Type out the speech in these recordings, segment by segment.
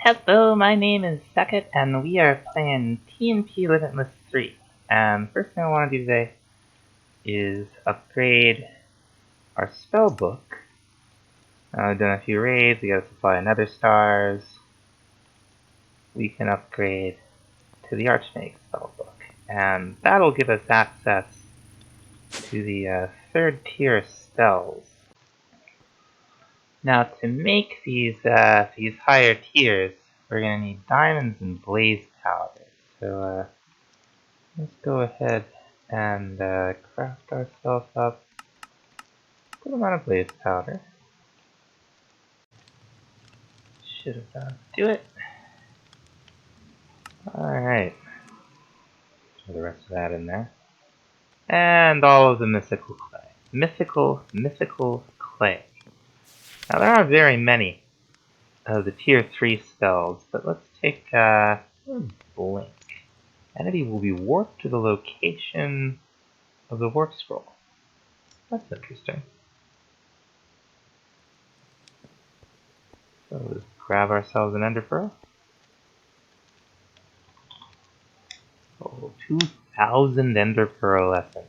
Hello, my name is Second, and we are playing TNP Limitless 3. First thing I want to do today is upgrade our spell book. I've done a few raids, we got a supply of nether stars. We can upgrade to the Archmage spell book, and that'll give us access to the third tier spells. Now, to make these higher tiers, we're going to need diamonds and blaze powder. So let's go ahead and craft ourselves up a good amount of blaze powder. Should have done. Do it. Alright. Throw the rest of that in there. And all of the mythical clay. Mythical clay. Now there aren't very many of the tier 3 spells, but let's take blink. Entity will be warped to the location of the warp scroll. That's interesting. So let's grab ourselves an ender pearl. Oh, 2,000 ender pearl essence.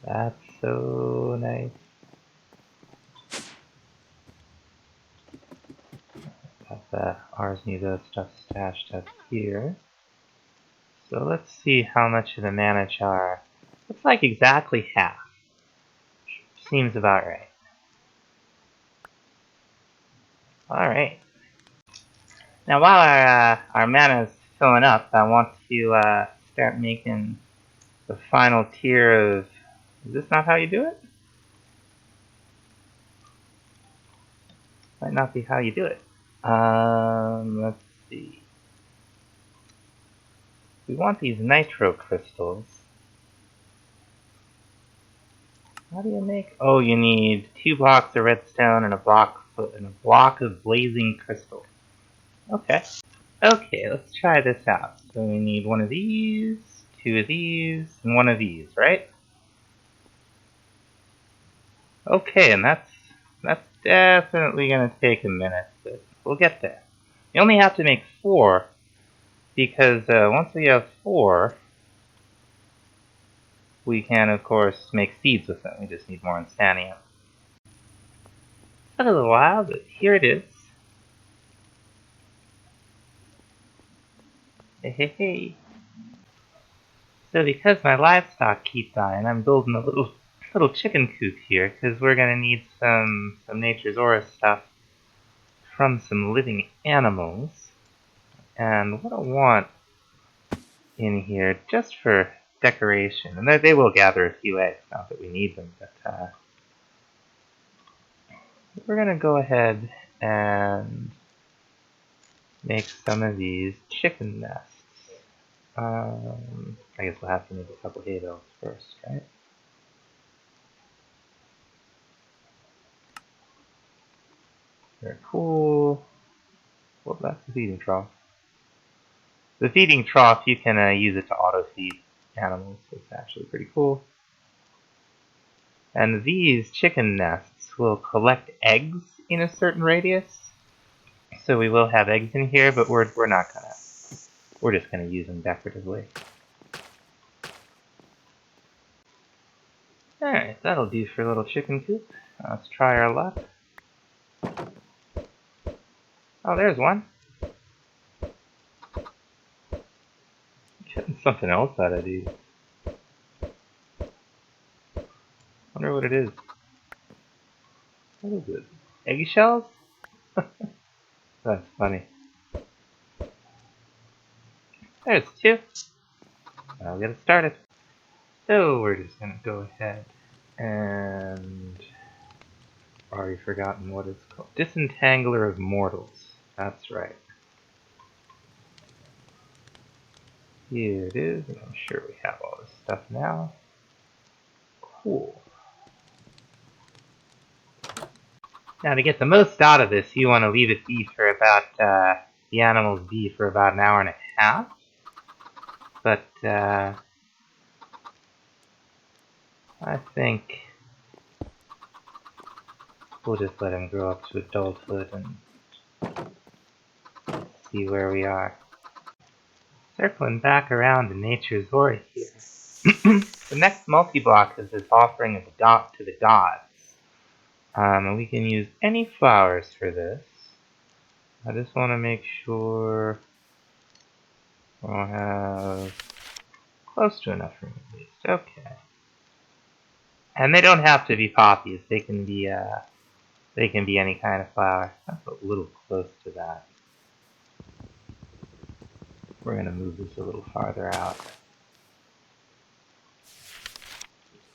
That's so nice. Got ours need those stuff stashed up here. So let's see how much of the mana jar. Looks like exactly half. Seems about right. Alright. Now while our mana is filling up, I want to start making the final tier of... Is this not how you do it? Might not be how you do it. Let's see. We want these nitro crystals. How do you make... Oh, you need 2 blocks of redstone and a block of blazing crystal. Okay. Okay, let's try this out. So we need 1 of these, 2 of these, and 1 of these, right? Okay, and that's definitely gonna take a minute, but we'll get there. You only have to make 4, because once we have 4, we can, of course, make seeds with them. We just need more Insanium. Took a little while, but here it is. Hey, hey, hey. So because my livestock keep dying, I'm building a little chicken coop here, because we're gonna need some Nature's Aura stuff from some living animals. And what I want in here, just for decoration, and they will gather a few eggs, not that we need them, but we're gonna go ahead and make some of these chicken nests. I guess we'll have to make a couple hay bales first, right? Very cool. Well, that's the feeding trough. The feeding trough, you can use it to auto-feed animals. It's actually pretty cool. And these chicken nests will collect eggs in a certain radius. So we will have eggs in here, but we're not gonna. We're just gonna use them decoratively. Alright, that'll do for a little chicken coop. Let's try our luck. Oh, there's one. Getting something else out of these. Wonder what it is. What is it? Eggshells? That's funny. There's 2. I'll get it started. So we're just gonna go ahead and already forgotten what it's called. Disentangler of Mortals. That's right. Here it is, and I'm sure we have all this stuff now. Cool. Now to get the most out of this, you want to leave it be for about, the animals be for about an hour and a half. But, I think we'll just let him grow up to adulthood and see where we are. Circling back around to nature's aura here. The next multi-block is this offering of to the gods. And we can use any flowers for this. I just want to make sure we'll have close to enough room at least. Okay. And they don't have to be poppies. They can be any kind of flower. That's a little close to that. We're gonna move this a little farther out.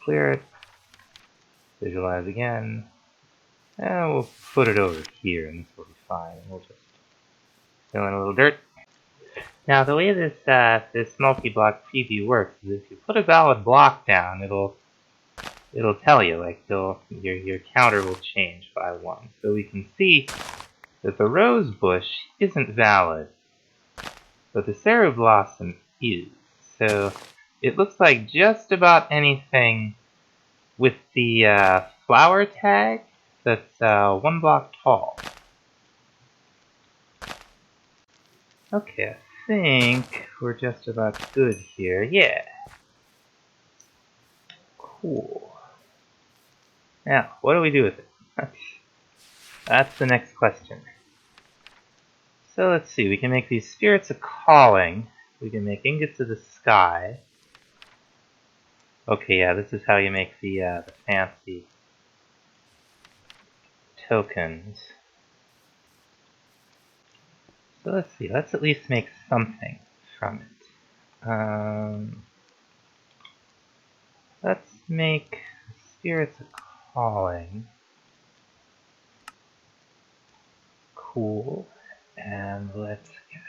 Clear it. Visualize again. And we'll put it over here, and this will be fine. We'll just fill in a little dirt. Now, the way this multi-block preview works is if you put a valid block down, it'll tell you, like, your counter will change by 1. So we can see that the rose bush isn't valid, but the cereal blossom is. So it looks like just about anything with the flower tag that's 1 block tall. Okay, I think we're just about good here. Yeah. Cool. Now, what do we do with it? That's the next question. So let's see, we can make these spirits a calling. We can make ingots of the sky. Okay, yeah, this is how you make the fancy tokens. So let's see, let's at least make something from it. Let's make spirits a calling. Cool. And let's get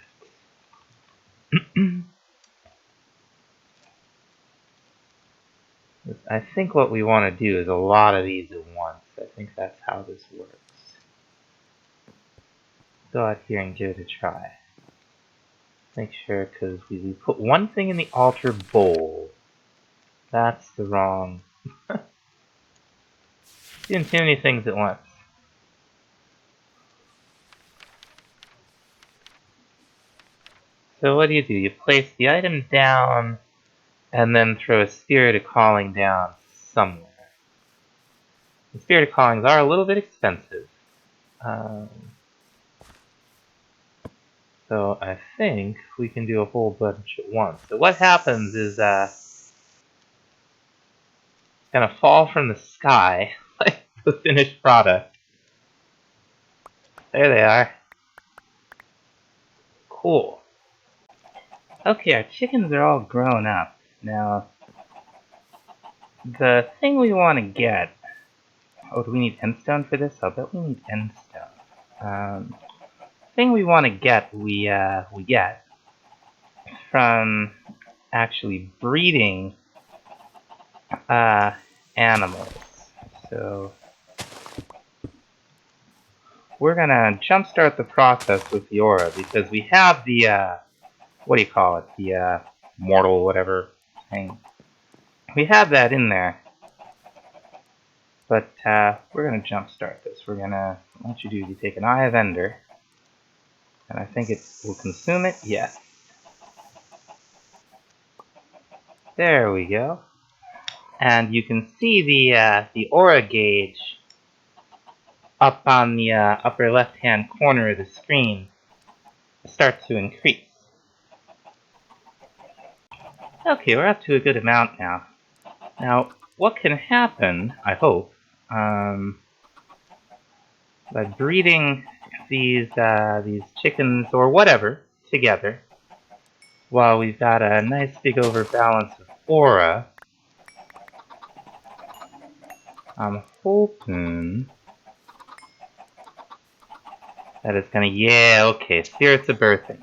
I think what we want to do is a lot of these at once. I think that's how this works. Go out here and give it a try. Make sure, because we put one thing in the altar bowl. That's the wrong... Doing too many things at once. So what do? You place the item down, and then throw a spirit of calling down somewhere. The spirit of callings are a little bit expensive. So I think we can do a whole bunch at once. So what happens is gonna fall from the sky, like the finished product. There they are. Cool. Okay, our chickens are all grown up. Now, the thing we want to get... Oh, do we need endstone for this? I'll bet we need endstone. Thing we want to get, we get from actually breeding animals. So we're gonna jumpstart the process with the aura because we have the what do you call it? The mortal whatever thing. We have that in there, but we're gonna jumpstart this. We're gonna what you take an Eye of Ender, and I think it will consume it. Yes. There we go. And you can see the aura gauge up on the upper left-hand corner of the screen start to increase. Okay, we're up to a good amount now. Now, what can happen, I hope, by breeding these chickens or whatever together, while we've got a nice big overbalance of aura, I'm hoping that it's gonna, yeah, okay, spirits of birthing.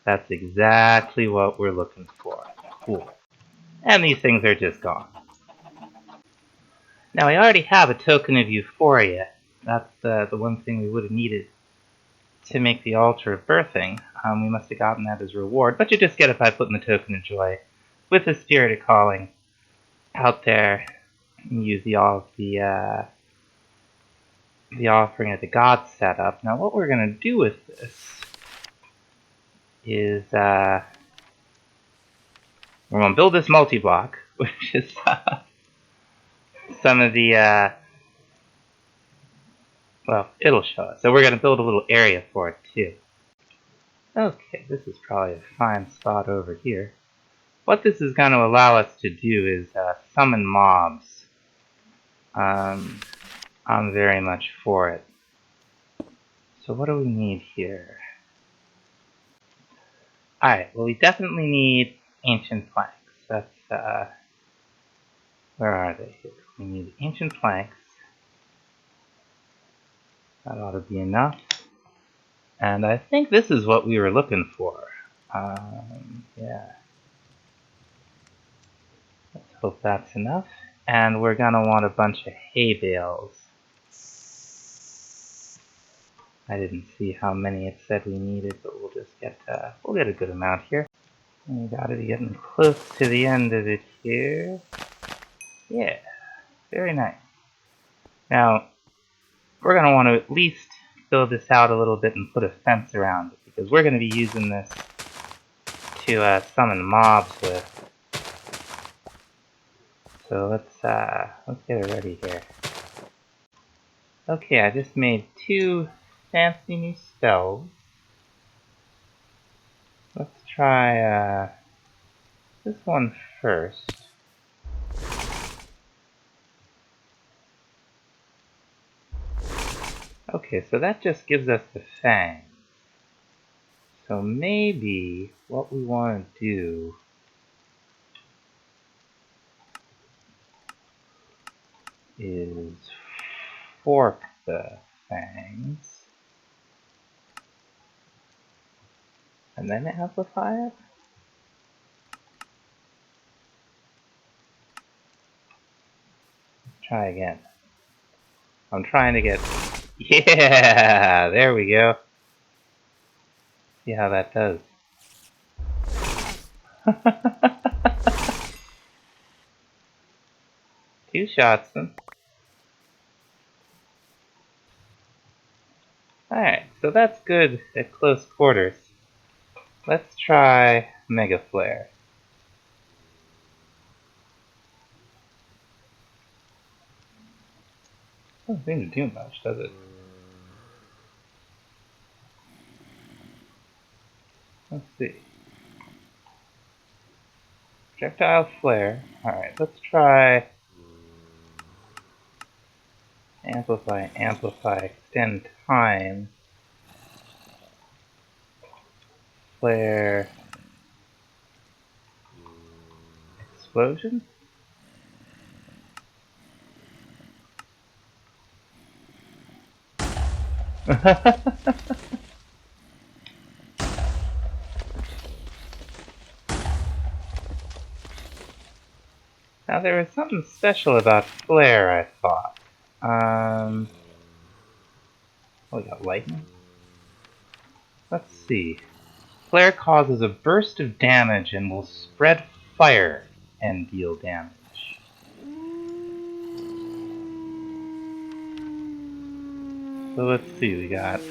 That's exactly what we're looking for. Cool. And these things are just gone. Now, I already have a token of Euphoria. That's the one thing we would have needed to make the altar of birthing. We must have gotten that as a reward, but you just get it by putting the token of joy with the spirit of calling out there. And use the offering of the gods setup. Now, what we're going to do with this is we're going to build this multi-block, which is some of the, well, it'll show us. So we're going to build a little area for it too. Okay, this is probably a fine spot over here. What this is going to allow us to do is summon mobs. I'm very much for it. So what do we need here? Alright, well we definitely need ancient planks. That's, where are they here? We need ancient planks. That ought to be enough. And I think this is what we were looking for. Yeah. Let's hope that's enough. And we're gonna want a bunch of hay bales. I didn't see how many it said we needed, but we'll just get a good amount here. We gotta be getting close to the end of it here. Yeah, very nice. Now, we're gonna want to at least build this out a little bit and put a fence around it, because we're gonna be using this to summon mobs with. So let's get it ready here. Okay, I just made 2 fancy new spells. Let's try this one first. Okay, so that just gives us the fang. So maybe what we want to do is fork the fangs and then amplify it? Try again. I'm trying to get... Yeah! There we go. See how that does. Two shots then. Alright, so that's good at close quarters. Let's try Mega Flare. Doesn't seem to do much, does it? Let's see. Projectile Flare. Alright, let's try Amplify, Amplify, Extend Time. Flare. Explosion? Now there was something special about Flare, I thought. Oh, we got lightning? Let's see. Flare causes a burst of damage and will spread fire and deal damage. So let's see, we got...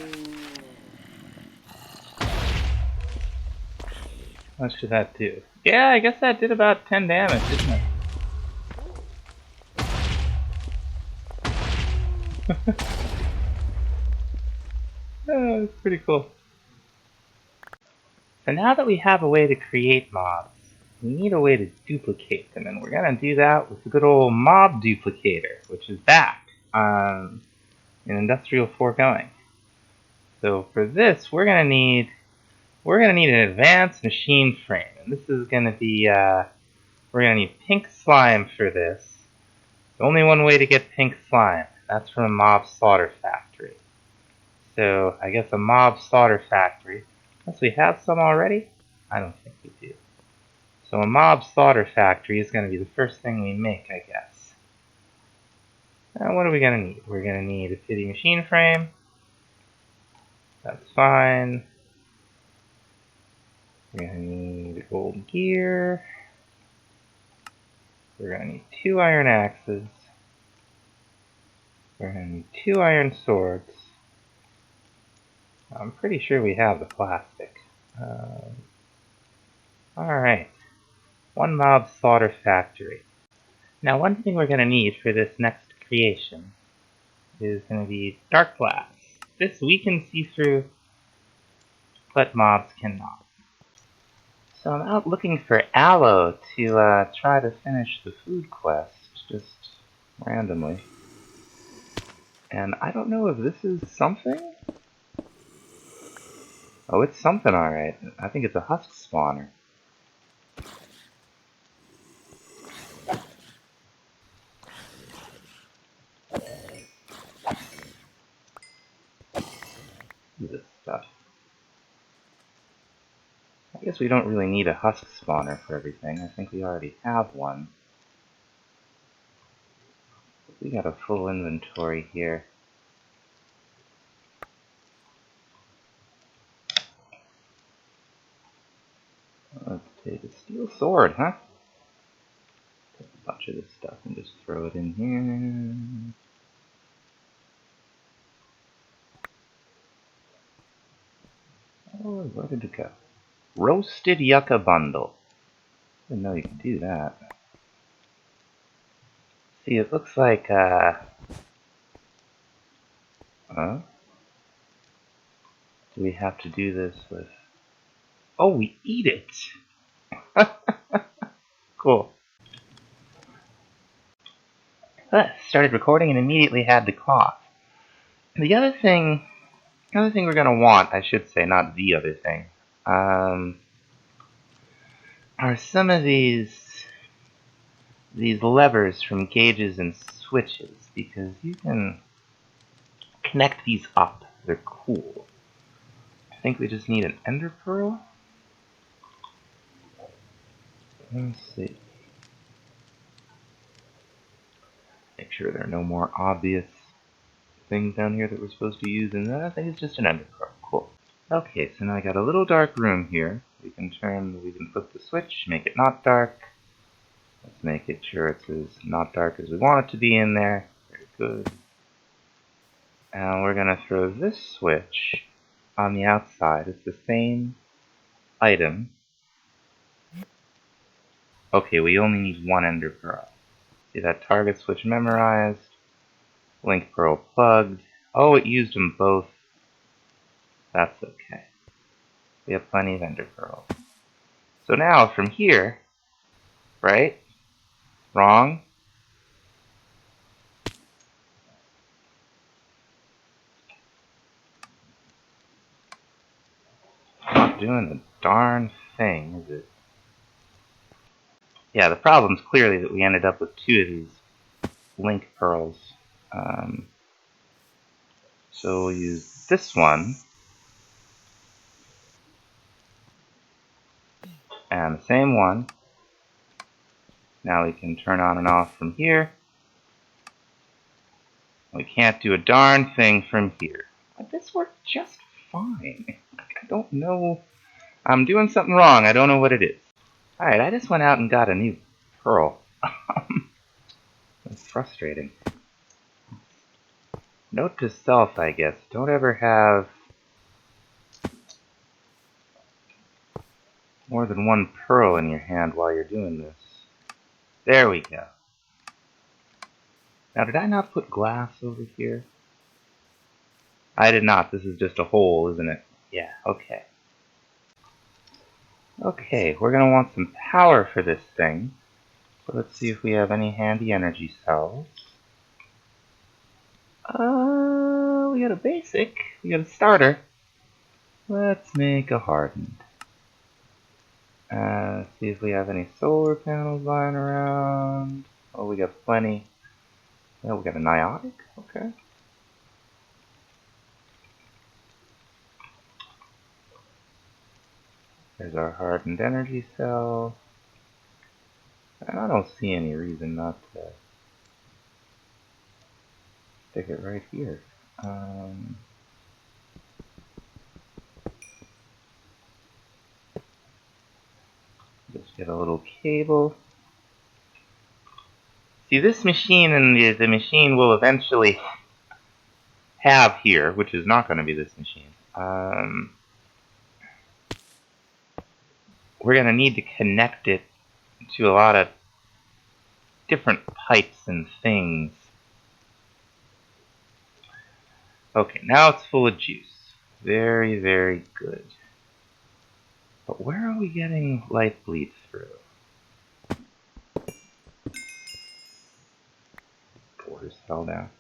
How much did that do? Yeah, I guess that did about 10 damage, didn't it? Oh, that's pretty cool. So now that we have a way to create mobs, we need a way to duplicate them, and we're going to do that with the good old mob duplicator, which is back in Industrial Foregoing. So for this, we're going to need an advanced machine frame, and this is going to be we're going to need pink slime for this. There's only one way to get pink slime. That's from a mob slaughter factory. So I guess a mob slaughter factory. Unless we have some already? I don't think we do. So a mob slaughter factory is going to be the first thing we make, I guess. Now what are we going to need? We're going to need a pity machine frame. That's fine. We're going to need gold gear. We're going to need 2 iron axes. We're going to need 2 iron swords. I'm pretty sure we have the plastic. Alright. One mob slaughter factory. Now one thing we're going to need for this next creation is going to be dark glass. This we can see through, but mobs cannot. So I'm out looking for aloe to try to finish the food quest, just randomly. And I don't know if this is something? Oh, it's something alright. I think it's a husk spawner. This stuff. I guess we don't really need a husk spawner for everything. I think we already have one. We got a full inventory here. Let's take a steel sword, huh? Take a bunch of this stuff and just throw it in here. Oh, where did it go? Roasted yucca bundle. I didn't know you could do that. See, it looks like, do we have to do this with... Oh, we eat it! Cool. Started recording and immediately had to cough. The other thing we're gonna want, I should say, not the other thing, are some of these levers from gauges and switches, because you can connect these up. They're cool. I think we just need an ender pearl. Let's see. Make sure there are no more obvious things down here that we're supposed to use, and I think it's just an ender pearl. Cool. Okay, so now I got a little dark room here. We can flip the switch, make it not dark. Let's make it sure it's as not dark as we want it to be in there. Very good. And we're gonna throw this switch on the outside. It's the same item. Okay, we only need one ender pearl. See that target switch memorized. Link pearl plugged. Oh, it used them both. That's okay. We have plenty of ender pearls. So now from here, right? Wrong? Not doing the darn thing, is it? Yeah, the problem's clearly that we ended up with two of these link pearls. So we'll use this one. And the same one. Now we can turn on and off from here. We can't do a darn thing from here. But this worked just fine. I don't know. I'm doing something wrong. I don't know what it is. Alright, I just went out and got a new pearl. That's frustrating. Note to self, I guess. Don't ever have more than one pearl in your hand while you're doing this. There we go. Now, did I not put glass over here? I did not. This is just a hole, isn't it? Yeah, okay. Okay, we're going to want some power for this thing. So let's see if we have any handy energy cells. We got a basic. We got a starter. Let's make a hardened. See if we have any solar panels lying around. Oh, we got plenty. Oh, we got a niotic? Okay. There's our hardened energy cell. And I don't see any reason not to stick it right here. Just get a little cable. See, this machine and the machine we'll eventually have here, which is not going to be this machine, we're going to need to connect it to a lot of different pipes and things. Okay, now it's full of juice. Very, very good. But where are we getting light bleed through? Borders fell down.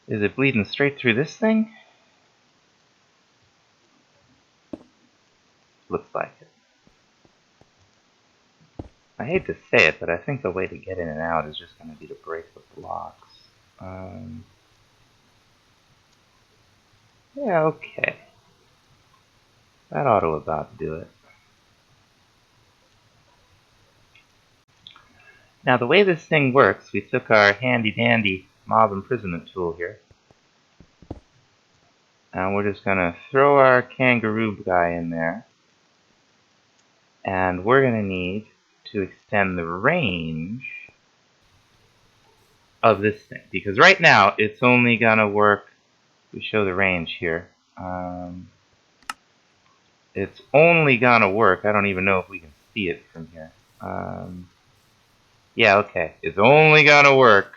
Is it bleeding straight through this thing? Looks like it. I hate to say it, but I think the way to get in and out is just going to be to break the blocks. Yeah, okay. That ought to about do it. Now the way this thing works, we took our handy dandy mob imprisonment tool here. And we're just going to throw our kangaroo guy in there. And we're going to need to extend the range of this thing. Because right now, it's only going to work, we show the range here. It's only going to work, I don't even know if we can see it from here. Yeah, okay. It's only going to work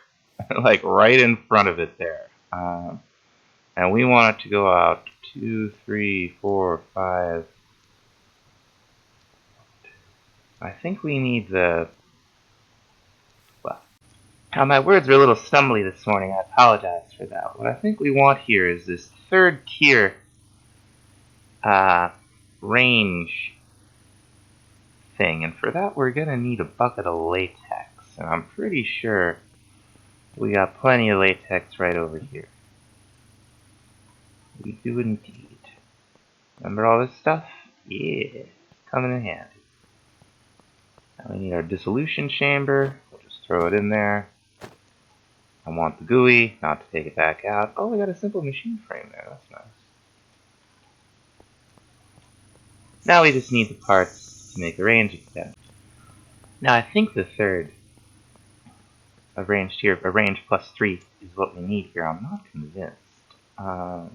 like right in front of it there. And we want it to go out 2, 3, 4, 5. I think we need the... Well, now my words are a little stumbly this morning. I apologize for that. What I think we want here is this third tier range thing. And for that, we're going to need a bucket of latex. And I'm pretty sure we got plenty of latex right over here. We do indeed. Remember all this stuff? Yeah, it's coming in handy. Now we need our dissolution chamber. We'll just throw it in there. I want the GUI, not to take it back out. Oh, we got a simple machine frame there. That's nice. Now we just need the parts to make a range extend. Now I think the third arranged here, a range plus 3 is what we need here. I'm not convinced. I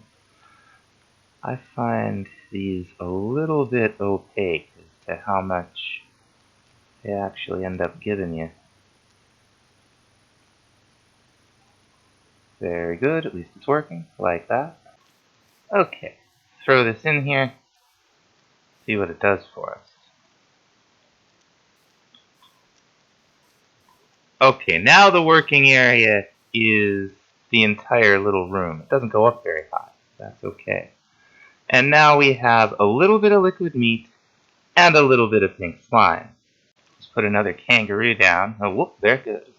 find these a little bit opaque as to how much they actually end up giving you. Very good, at least it's working, like that. Okay, throw this in here, see what it does for us. Okay, now the working area is the entire little room. It doesn't go up very high, that's okay. And now we have a little bit of liquid meat and a little bit of pink slime. Let's put another kangaroo down. Oh, whoop, there it goes.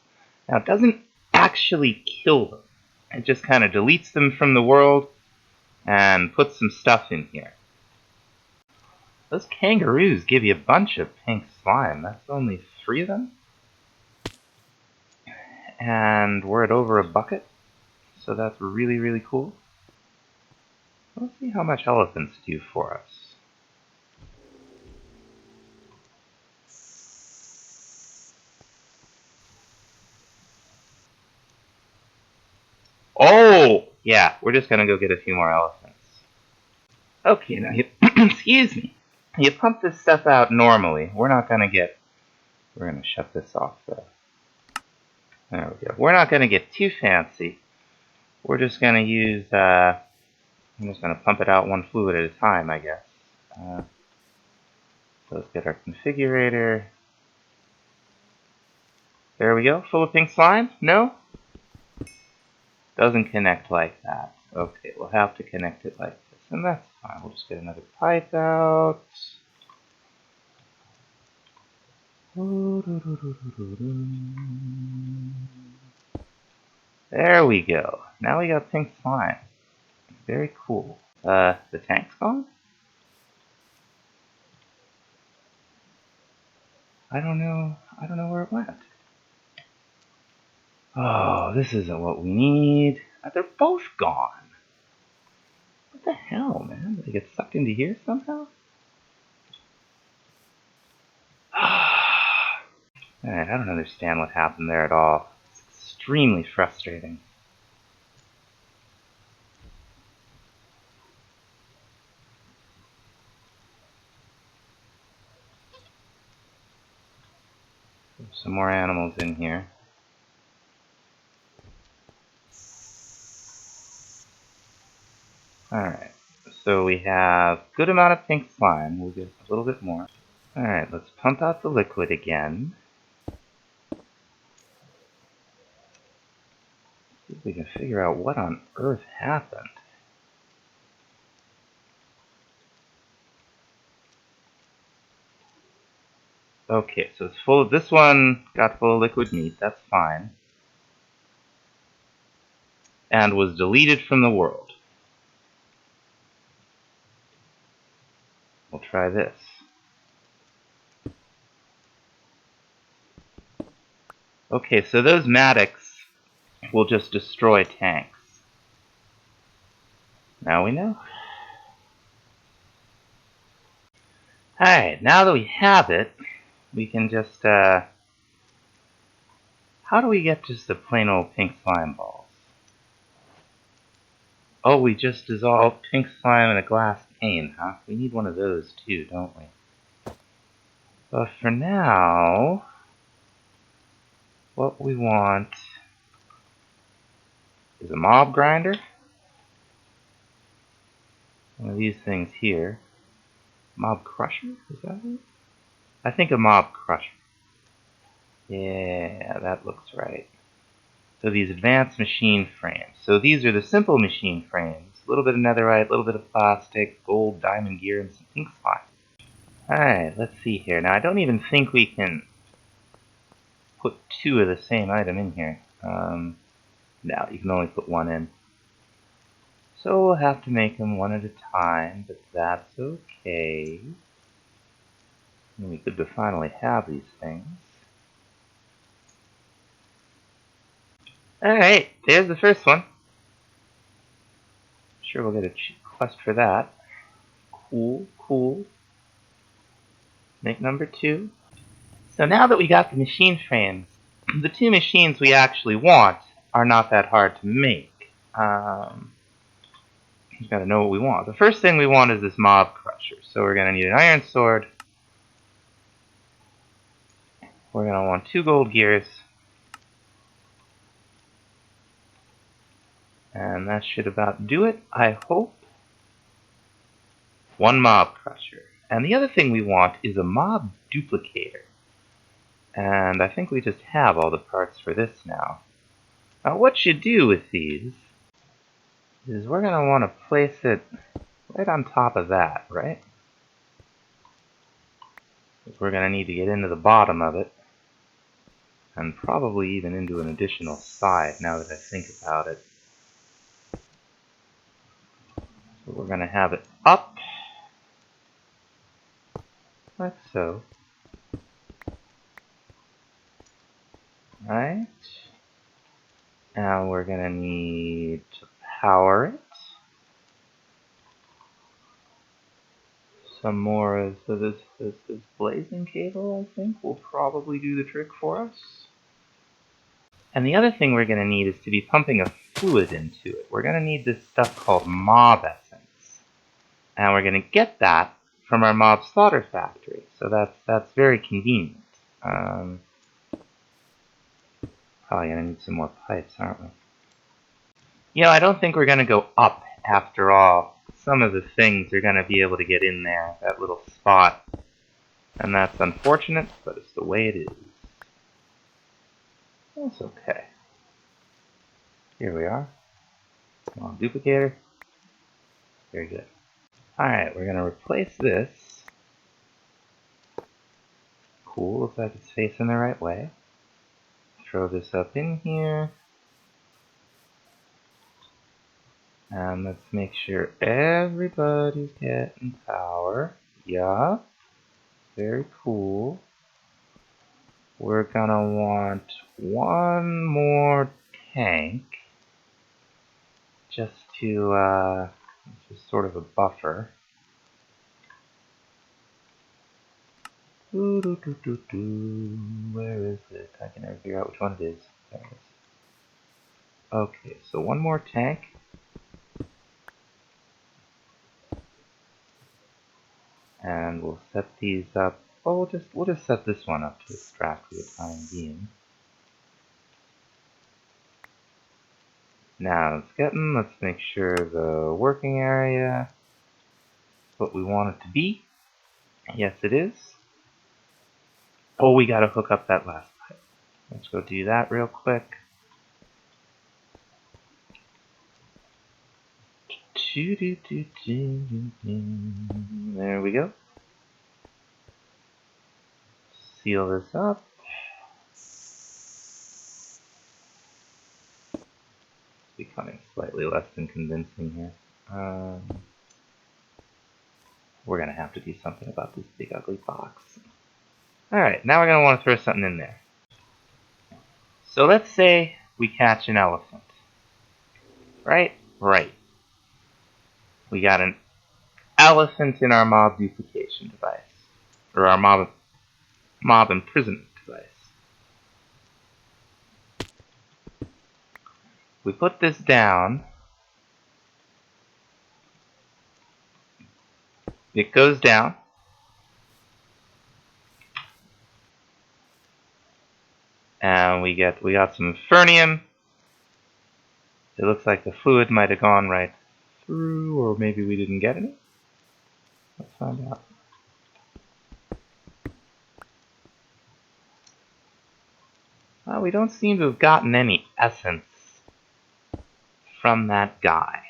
Now, it doesn't actually kill them. It just kind of deletes them from the world and puts some stuff in here. Those kangaroos give you a bunch of pink slime. That's only 3 of them. And we're at over a bucket. So that's really, really cool. Let's see how much elephants do for us. Oh! Yeah, we're just gonna go get a few more elephants. Okay, now you... excuse me. You pump this stuff out normally. We're not gonna get... We're gonna shut this off, though. There we go. We're not gonna get too fancy. We're just gonna use... I'm just gonna pump it out one fluid at a time, I guess. So let's get our configurator. There we go. Full of pink slime? No? Doesn't connect like that. Okay, we'll have to connect it like this. And that's fine. We'll just get another pipe out. There we go. Now we got pink slime. Very cool. The tank's gone? I don't know where it went. Oh, this isn't what we need. They're both gone. What the hell, man? Did they get sucked into here somehow? Alright, I don't understand what happened there at all. It's extremely frustrating. some more animals in here. Alright, so we have a good amount of pink slime. We'll get a little bit more. Alright, let's pump out the liquid again. See if we can figure out what on earth happened. Okay, so it's full of, this one got full of liquid meat, that's fine. And was deleted from the world. We'll try this. Okay, so those Maddox will just destroy tanks. Now we know. Alright, now that we have it, we can just, how do we get just the plain old pink slime balls? Oh, we just dissolved pink slime in a glass pane, huh? We need one of those too, don't we? But for now, what we want is a mob grinder. One of these things here. Mob crusher? Is that it? I think a mob crusher. Yeah, that looks right. So these advanced machine frames. So these are the simple machine frames. A little bit of netherite, a little bit of plastic, gold, diamond gear, and some pink slime. Alright, let's see here. Now I don't even think we can put two of the same item in here. No, you can only put one in. So we'll have to make them one at a time, but that's okay. And we could finally have these things. Alright, there's the first one. Sure, we'll get a quest for that. Cool, cool. Make number 2. So now that we got the machine frames, the two machines we actually want are not that hard to make. You gotta know what we want. The first thing we want is this mob crusher. So we're gonna need an iron sword. We're gonna want 2 gold gears. And that should about do it, I hope. 1 mob crusher. And the other thing we want is a mob duplicator. And I think we just have all the parts for this now. Now what you do with these is we're gonna want to place it right on top of that, right? We're gonna need to get into the bottom of it. And probably even into an additional side now that I think about it. So we're going to have it up, like so. Right? Now we're going to need to power it. Some more of this blazing cable, I think, will probably do the trick for us. And the other thing we're going to need is to be pumping a fluid into it. We're going to need this stuff called mob essence. And we're going to get that from our mob slaughter factory. So that's very convenient. Probably going to need some more pipes, aren't we? You know, I don't think we're going to go up after all. Some of the things are going to be able to get in there, that little spot. And that's unfortunate, but it's the way it is. That's okay. Here we are. Come on, duplicator. Very good. Alright, we're going to replace this. Cool, looks like it's facing the right way. Throw this up in here. And let's make sure everybody's getting power. Yeah. Very cool. We're gonna want one more tank. Just to, just sort of a buffer. Where is it? I can never figure out which one it is. There it is. Okay, so one more tank. And we'll set these up Well, we'll just set this one up to extract for the time being. Now it's getting. Let's make sure the working area is what we want it to be. Yes, it is. Oh, we gotta hook up that last pipe. Let's go do that real quick. There we go. Seal this up. It's becoming slightly less than convincing here. We're gonna have to do something about this big ugly box. Alright, now we're gonna want to throw something in there. So let's say we catch an elephant. Right? Right. We got an elephant in our mob duplication device. Or our mob imprisonment device. We put this down. It goes down. And we got some fernium. It looks like the fluid might have gone right through, or maybe we didn't get any. Let's find out. Well, we don't seem to have gotten any essence from that guy.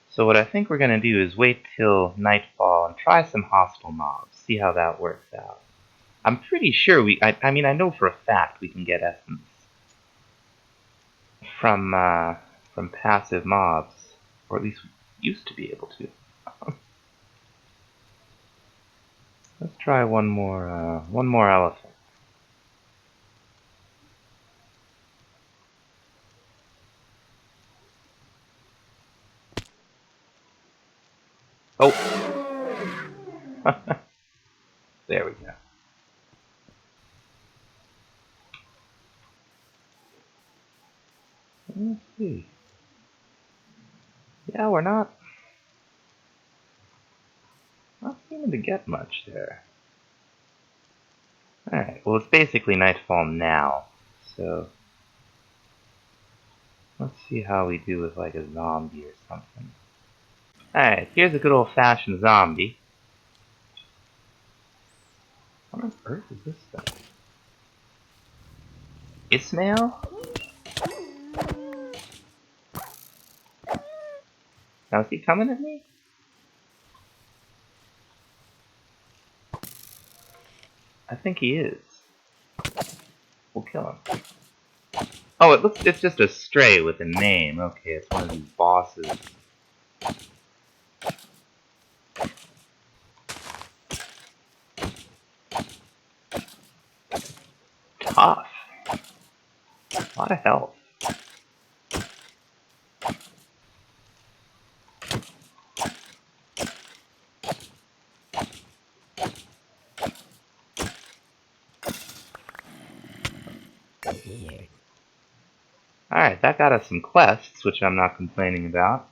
So what I think we're going to do is wait till nightfall and try some hostile mobs, see how that works out. I'm pretty sure I mean, I know for a fact we can get essence from passive mobs, or at least we used to be able to. Let's try one more elephant. Oh! There we go. Let's see. Yeah, we're not seeming to get much there. Alright, well it's basically nightfall now, so let's see how we do with like a zombie or something. Alright, here's a good old-fashioned zombie. What on earth is this thing? Ismail? Now is he coming at me? I think he is. We'll kill him. Oh, it's just a stray with a name. Okay, it's one of these bosses. Tough. A lot of health. Alright, that got us some quests, which I'm not complaining about.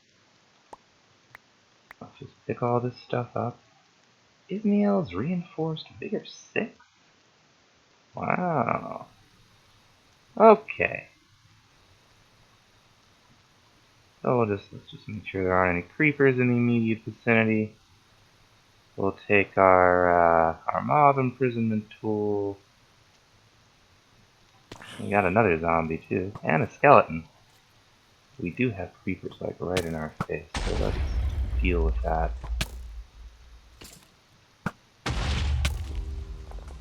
Let's just pick all this stuff up. Ismail's reinforced vigor 6? Wow. Okay. So let's just make sure there aren't any creepers in the immediate vicinity. We'll take our mob imprisonment tool. We got another zombie too, and a skeleton. We do have creepers like right in our face, so let's deal with that.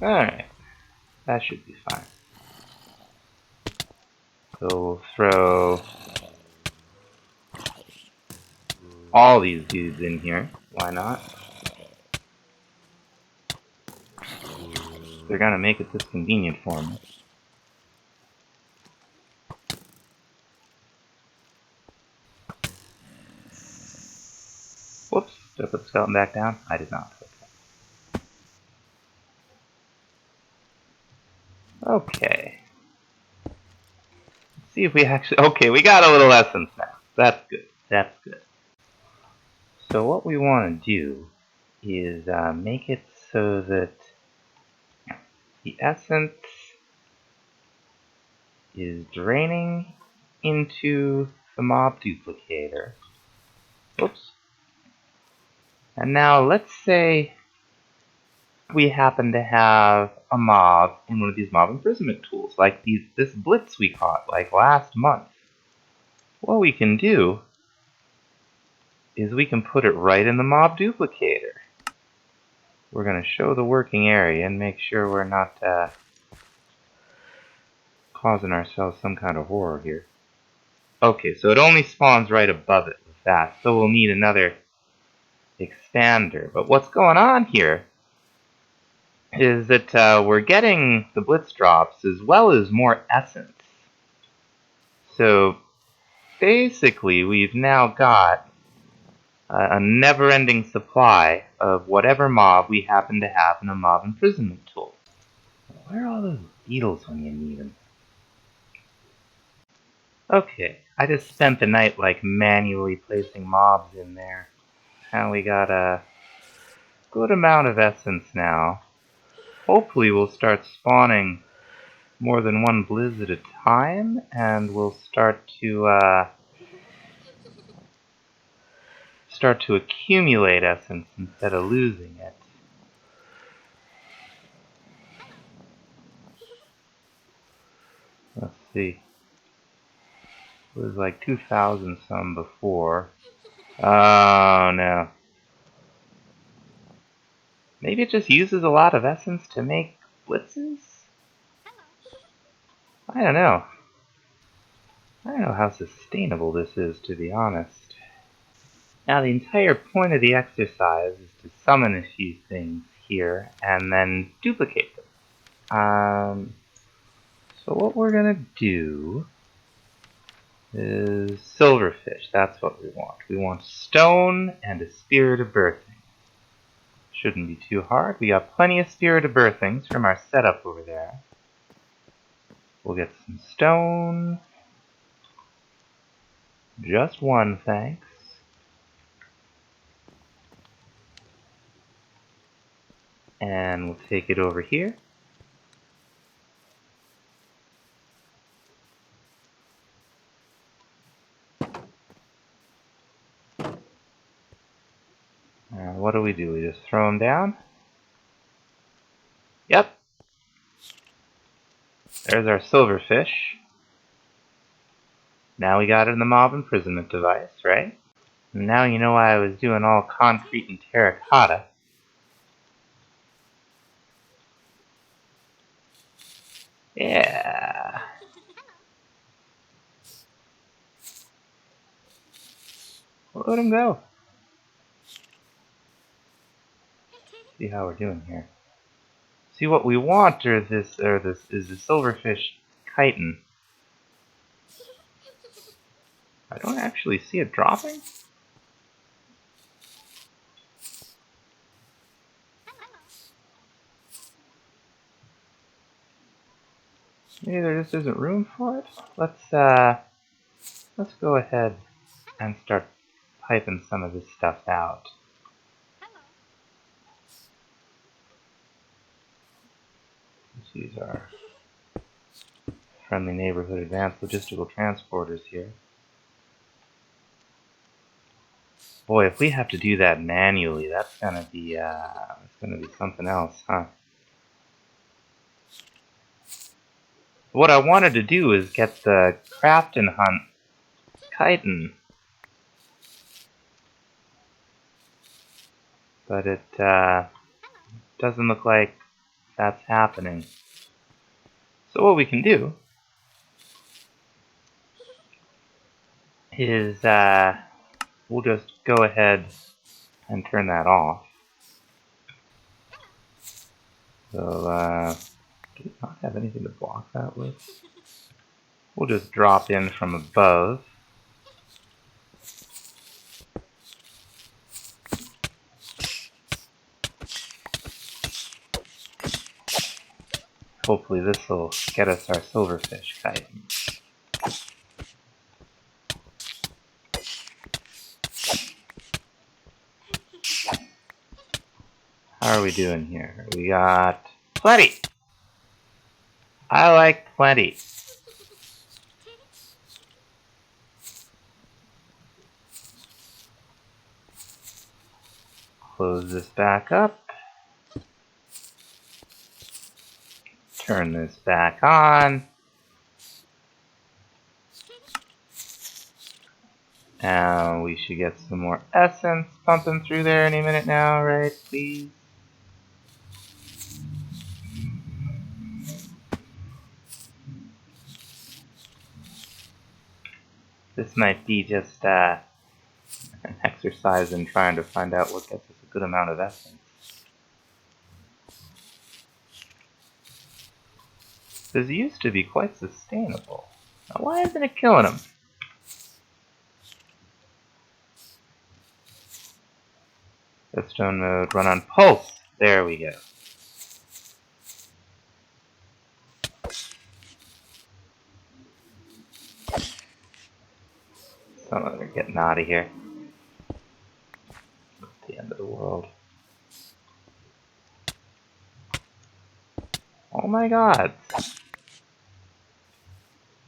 Alright, that should be fine. So we'll throw all these dudes in here. Why not? They're gonna make it this convenient for me. Whoops, did I put the skeleton back down? I did not. Okay. Let's see if we actually... Okay, we got a little essence now. That's good. That's good. So what we want to do is make it so that The essence is draining into the mob duplicator. Oops. And now let's say we happen to have a mob in one of these mob imprisonment tools, like this blitz we caught like last month. What we can do is we can put it right in the mob duplicator. We're going to show the working area and make sure we're not causing ourselves some kind of horror here. Okay, so it only spawns right above it with that, so we'll need another expander. But what's going on here is that we're getting the blitz drops as well as more essence. So basically we've now got a never-ending supply of whatever mob we happen to have in a mob imprisonment tool. Where are all those beetles when you need them? Okay, I just spent the night like manually placing mobs in there. And we got a good amount of essence now. Hopefully we'll start spawning more than one blizz at a time, and we'll start to accumulate essence instead of losing it. Let's see. It was like 2,000 some before. Oh no. Maybe it just uses a lot of essence to make blitzes? I don't know. I don't know how sustainable this is, to be honest. Now the entire point of the exercise is to summon a few things here and then duplicate them. So what we're gonna do is silverfish. That's what we want. We want stone and a spirit of birthing. Shouldn't be too hard. We got plenty of spirit of birthings from our setup over there. We'll get some stone. Just one, thanks. And we'll take it over here. What do? We just throw them down? Yep. There's our silverfish. Now we got it in the mob imprisonment device, right? And now you know why I was doing all concrete and terracotta. Yeah. We'll let him go. See how we're doing here. See, what we want is the silverfish chitin. I don't actually see it dropping. Maybe there just isn't room for it. Let's go ahead and start piping some of this stuff out. Let's use our friendly neighborhood advanced logistical transporters here. Boy, if we have to do that manually, that's gonna be something else, huh? What I wanted to do is get the craft and hunt chitin, but it doesn't look like that's happening. So what we can do is we'll just go ahead and turn that off. So do we not have anything to block that with? We'll just drop in from above. Hopefully this will get us our silverfish chitin. How are we doing here? We got plenty. I like plenty. Close this back up. Turn this back on. And we should get some more essence pumping through there any minute now, right? Please. This might be just an exercise in trying to find out what gets us a good amount of essence. This used to be quite sustainable. Now, why isn't it killing him? Redstone mode, run on pulse. There we go. Some of them are getting out of here. It's the end of the world. Oh my god.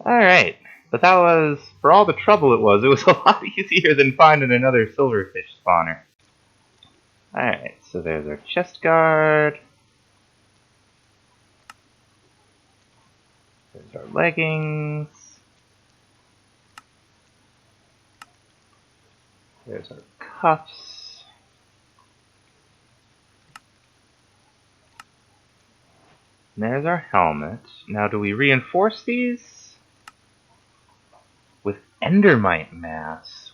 Alright. But that was, for all the trouble it was a lot easier than finding another silverfish spawner. Alright, so there's our chest guard. There's our leggings. There's our cuffs. And there's our helmet. Now, do we reinforce these? With endermite mass.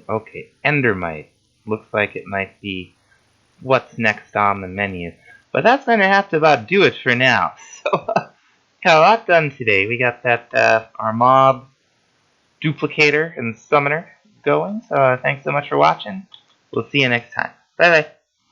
Okay, endermite. Looks like it might be what's next on the menu. But that's going to have to about do it for now. So, got a lot done today. We got that, our mob, duplicator, and summoner going. So, thanks so much for watching. We'll see you next time. Bye-bye.